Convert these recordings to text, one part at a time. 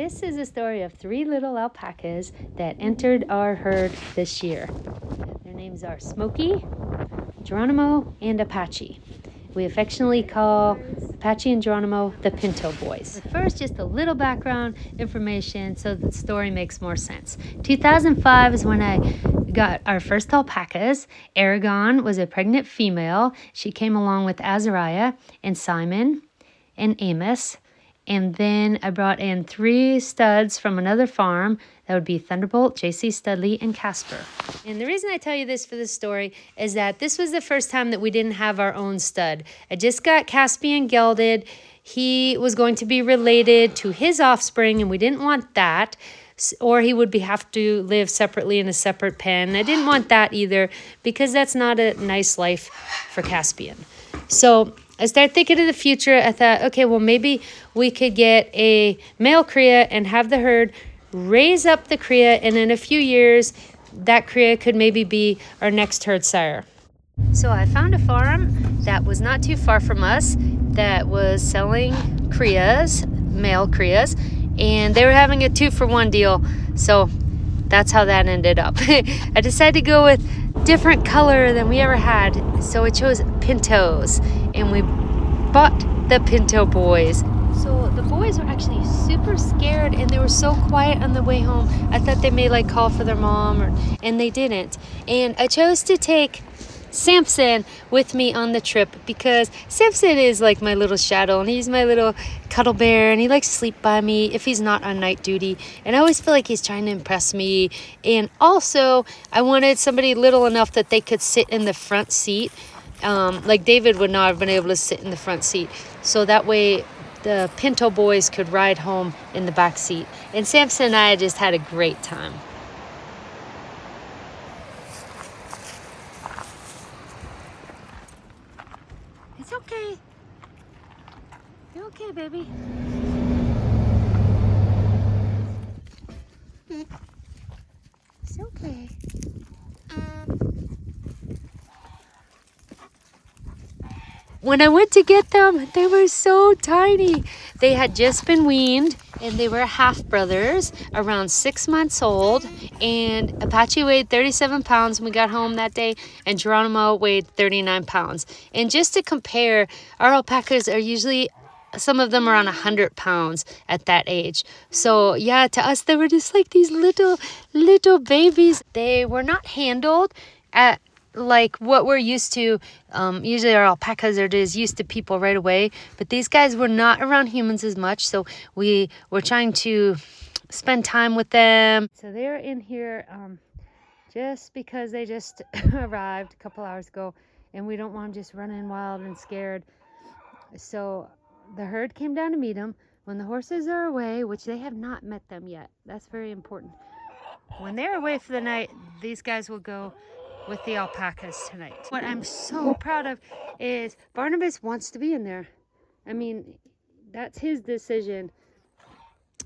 This is a story of 3 little alpacas that entered our herd this year. Their names are Smokey, Geronimo, and Apache. We affectionately call Apache and Geronimo the Pinto boys. But first, just a little background information so the story makes more sense. 2005 is when I got our first alpacas. Aragon was a pregnant female. She came along with Azariah and Simon and Amos. And then I brought in 3 studs from another farm. That would be Thunderbolt, JC Studley, and Casper. And the reason I tell you this for this story is that this was the first time that we didn't have our own stud. I just got Caspian gelded. He was going to be related to his offspring, and we didn't want that. Or he would have to live separately in a separate pen. I didn't want that either because that's not a nice life for Caspian. So I started thinking of the future. I thought, okay, well, maybe we could get a male cria and have the herd raise up the cria, and in a few years, that cria could maybe be our next herd sire. So I found a farm that was not too far from us that was selling crias, male crias, and they were having a 2-for-1 deal. So that's how that ended up. I decided to go with different color than we ever had, so I chose Pintos, and we bought the Pinto boys. So the boys were actually super scared, and they were so quiet on the way home. I thought they may call for their mom, and they didn't. And I chose to take Samson with me on the trip because Samson is like my little shadow, and he's my little cuddle bear, and he likes to sleep by me if he's not on night duty, and I always feel like he's trying to impress me. And also I wanted somebody little enough that they could sit in the front seat. Like David would not have been able to sit in the front seat, so that way the Pinto boys could ride home in the back seat. And Samson and I just had a great time. It's okay. You're okay, baby. It's okay. When I went to get them, they were so tiny. They had just been weaned, and they were half brothers, around 6 months old. And Apache weighed 37 pounds when we got home that day, and Geronimo weighed 39 pounds. And just to compare, our alpacas are usually, some of them around 100 pounds at that age. So yeah, to us, they were just like these little babies. They were not handled at like what we're used to. Usually our alpacas are just used to people right away, but these guys were not around humans as much, so we were trying to spend time with them. So they're in here just because they just arrived a couple hours ago, and we don't want them just running wild and scared. So the herd came down to meet them. When the horses are away, which they have not met them yet, that's very important. When they're away for the night, these guys will go with the alpacas tonight. What I'm so proud of is Barnabas wants to be in there. I mean, that's his decision,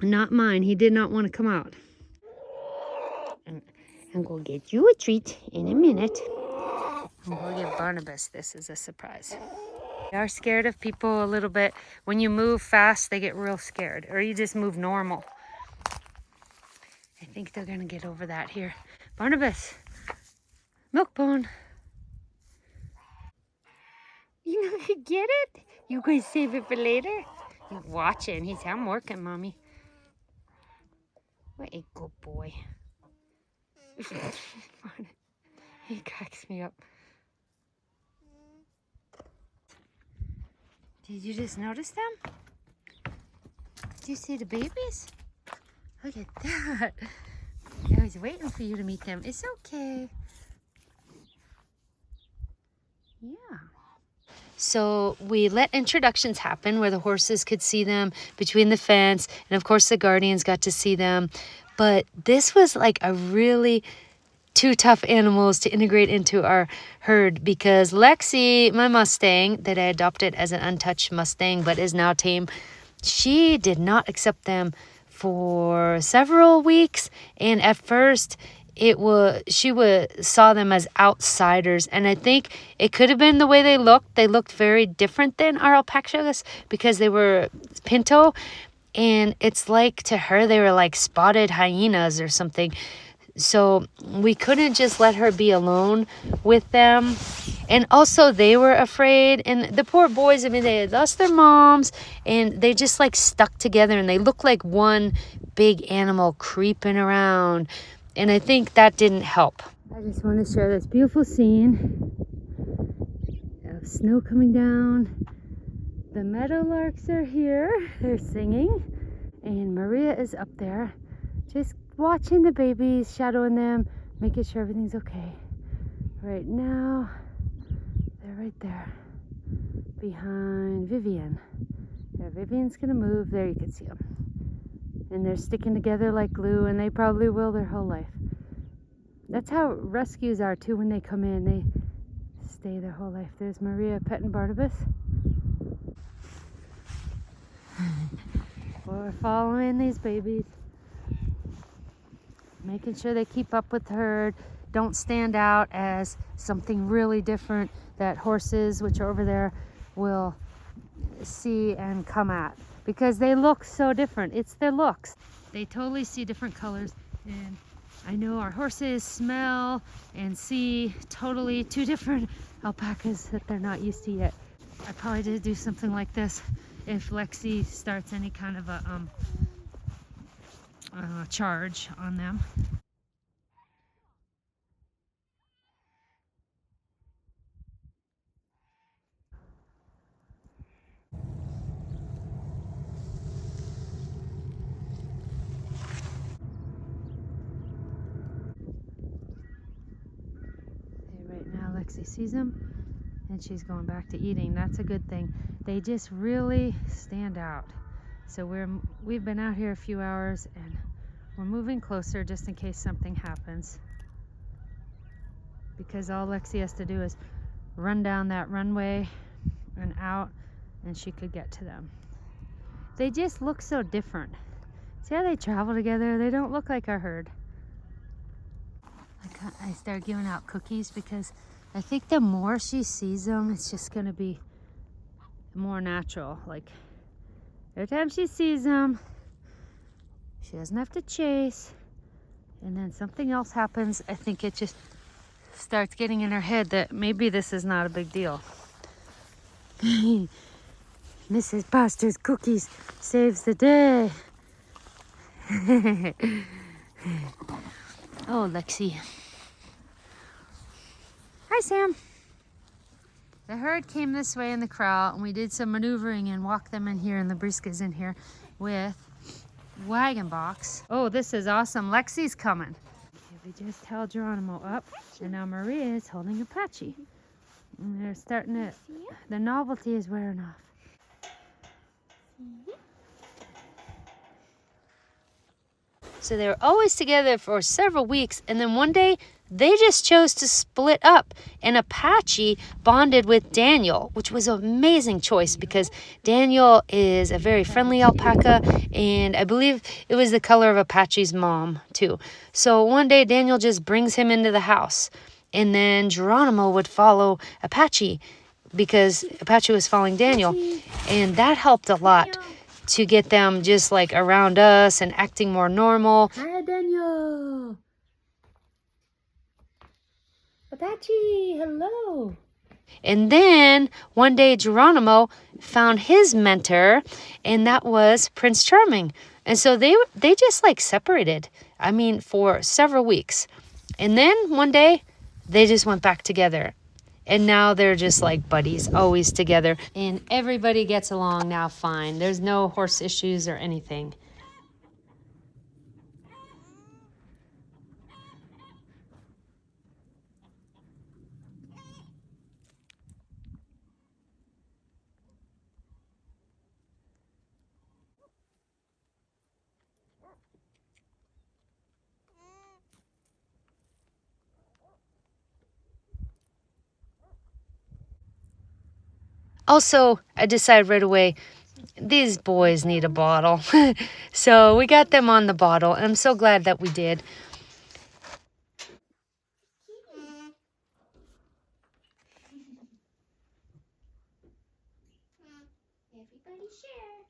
not mine. He did not want to come out. I'm going to get you a treat in a minute. I'm going to give Barnabas this as a surprise. They are scared of people a little bit. When you move fast, they get real scared, or you just move normal. I think they're going to get over that here. Barnabas, milk bone. You know, you get it? You going to save it for later? He's watching. He's, I'm working, Mommy. What a good boy. He cracks me up. Did you just notice them? Did you see the babies? Look at that. I was waiting for you to meet them. It's okay. Yeah. So we let introductions happen where the horses could see them between the fence, and of course the guardians got to see them. But this was like a really 2 tough animals to integrate into our herd, because Lexi, my Mustang that I adopted as an untouched Mustang but is now tame, she did not accept them for several weeks. And at first she saw them as outsiders, and I think it could have been the way they looked. They looked very different than our alpacas because they were Pinto, And it's like, to her, they were like spotted hyenas or something. So we couldn't just let her be alone with them. And also they were afraid. And the poor boys, I mean, they had lost their moms and they just like stuck together and they looked like one big animal creeping around. And I think that didn't help. I just want to share this beautiful scene of snow coming down. The meadowlarks are here. They're singing. And Maria is up there just watching the babies, shadowing them, making sure everything's okay. Right now, they're right there behind Vivian. Yeah, Vivian's gonna move. There, you can see them. And they're sticking together like glue, and they probably will their whole life. That's how rescues are too. When they come in, they stay their whole life. There's Maria petting Barnabas. We're following these babies, making sure they keep up with the herd, don't stand out as something really different that horses, which are over there, will see and come at, because they look so different. It's their looks. They totally see different colors, and I know our horses smell and see totally two different alpacas that they're not used to yet. I probably did do something like this if Lexi starts any kind of a charge on them. Okay, right now Lexi sees them and she's going back to eating. That's a good thing. They just really stand out. So we've been out here a few hours and we're moving closer just in case something happens, because all Lexi has to do is run down that runway and out and she could get to them. They just look so different. See how they travel together? They don't look like our herd. I started giving out cookies because I think the more she sees them, it's just going to be more natural. Like every time she sees them, she doesn't have to chase. And then something else happens. I think it just starts getting in her head that maybe this is not a big deal. Mrs. Foster's cookies saves the day. Oh, Lexi. Hi, Sam. The herd came this way in the corral, and we did some maneuvering and walked them in here, and the Brisca's in here with wagon box. Oh, this is awesome. Lexi's coming. Okay, we just held Geronimo up, and now Maria is holding Apache. And they're starting to, the novelty is wearing off. So they were always together for several weeks, and then one day they just chose to split up, and Apache bonded with Daniel, which was an amazing choice because Daniel is a very friendly alpaca, and I believe it was the color of Apache's mom too. So one day Daniel just brings him into the house, and then Geronimo would follow Apache because Apache was following Daniel, and that helped a lot to get them just like around us and acting more normal. Hi, Daniel. Apache, hello. And then one day Geronimo found his mentor, and that was Prince Charming. And so they just like separated, I mean, for several weeks. And then one day they just went back together. And now they're just like buddies, always together. And everybody gets along now fine. There's no horse issues or anything. Also, I decided right away, these boys need a bottle. So we got them on the bottle, and I'm so glad that we did. Everybody share.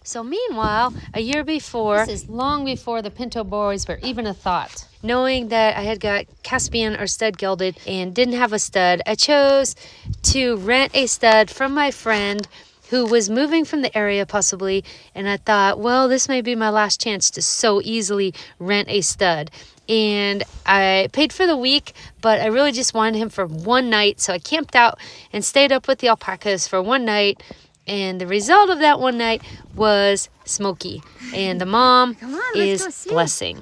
So meanwhile, a year before, this is long before the Pinto boys were even a thought. Knowing that I had got Caspian or stud gelded and didn't have a stud, I chose to rent a stud from my friend who was moving from the area possibly, and I thought, well, this may be my last chance to so easily rent a stud. And I paid for the week, but I really just wanted him for one night, so I camped out and stayed up with the alpacas for one night. And the result of that one night was Smokey, and the mom is Blessing.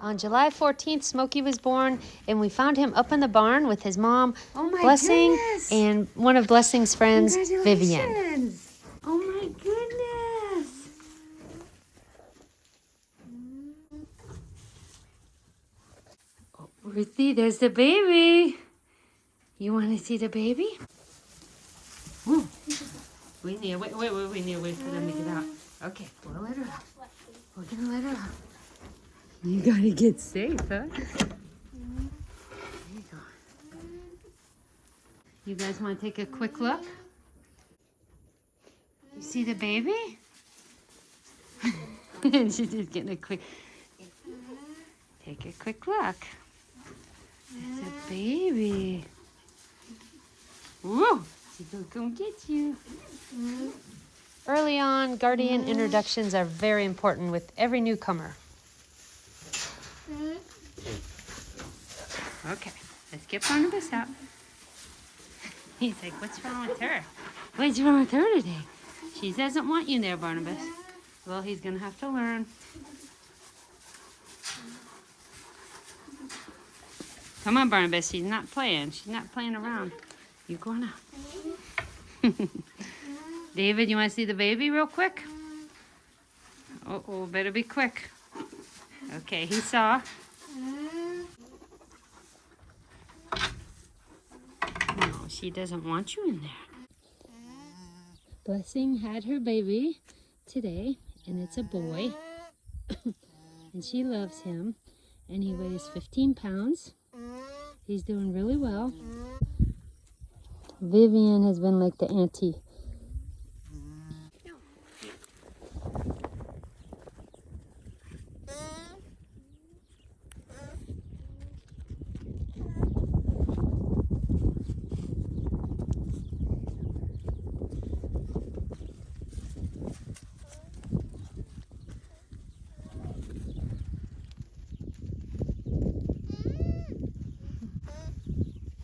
On July 14th, Smokey was born, and we found him up in the barn with his mom, Blessing, and one of Blessing's friends, Vivian. Oh my goodness! Oh, Ruthie, there's the baby. You want to see the baby? Ooh. We need to wait for them to get out. Okay, we'll let her out. We're gonna let her out. You gotta get safe, huh? There you go. You guys want to take a quick look? You see the baby? She's just getting a quick. Take a quick look. There's a baby. Whoa! She's gonna come get you. Early on, guardian introductions are very important with every newcomer. Okay, let's get Barnabas out. He's like, what's wrong with her? What's wrong with her today? She doesn't want you there, Barnabas. Well, he's gonna have to learn. Come on, Barnabas, she's not playing. She's not playing around. You going out. David, you want to see the baby real quick? Oh, better be quick. Okay, he saw. No, she doesn't want you in there. Blessing had her baby today, and it's a boy. And she loves him, and he weighs 15 pounds. He's doing really well. Vivian has been like the auntie.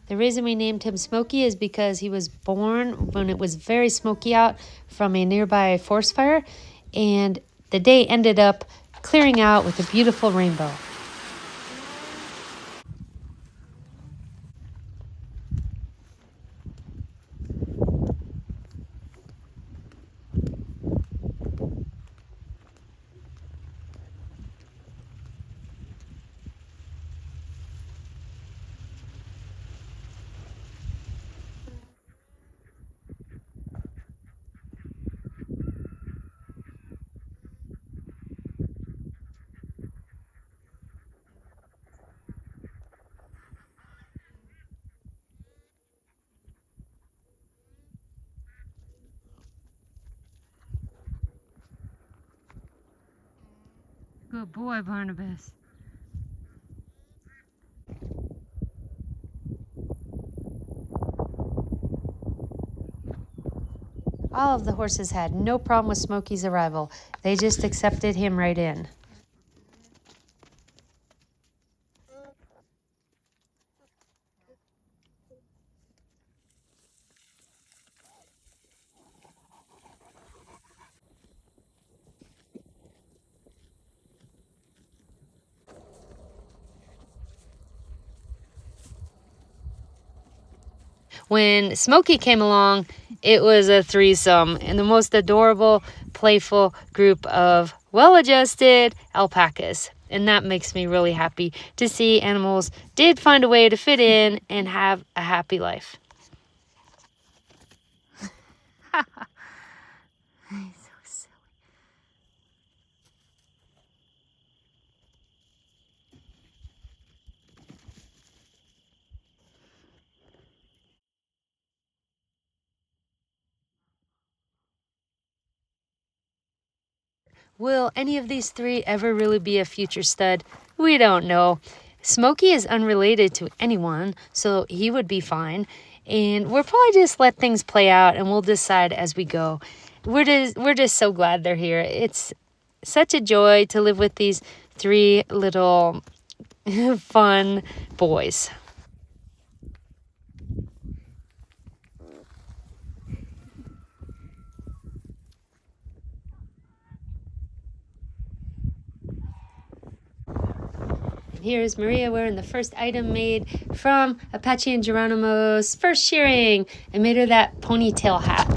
The reason we named him Smokey is because he was born when it was very smoky out from a nearby forest fire, and the day ended up clearing out with a beautiful rainbow. Good boy, Barnabas. All of the horses had no problem with Smokey's arrival. They just accepted him right in. When Smokey came along, it was a threesome and the most adorable, playful group of well-adjusted alpacas. And that makes me really happy to see animals did find a way to fit in and have a happy life. Will any of these three ever really be a future stud? We don't know. Smokey is unrelated to anyone, so he would be fine. And we'll probably just let things play out and we'll decide as we go. We're just so glad they're here. It's such a joy to live with these three little fun boys. Here's Maria wearing the first item made from Apache and Geronimo's first shearing. I made her that ponytail hat.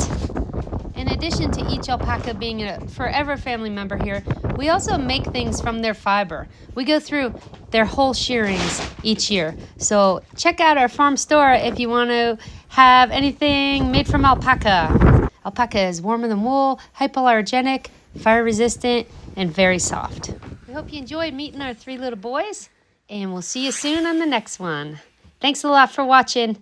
In addition to each alpaca being a forever family member here, we also make things from their fiber. We go through their whole shearings each year. So check out our farm store if you want to have anything made from alpaca. Alpaca is warmer than wool, hypoallergenic, fire resistant, and very soft. We hope you enjoyed meeting our three little boys, and we'll see you soon on the next one. Thanks a lot for watching.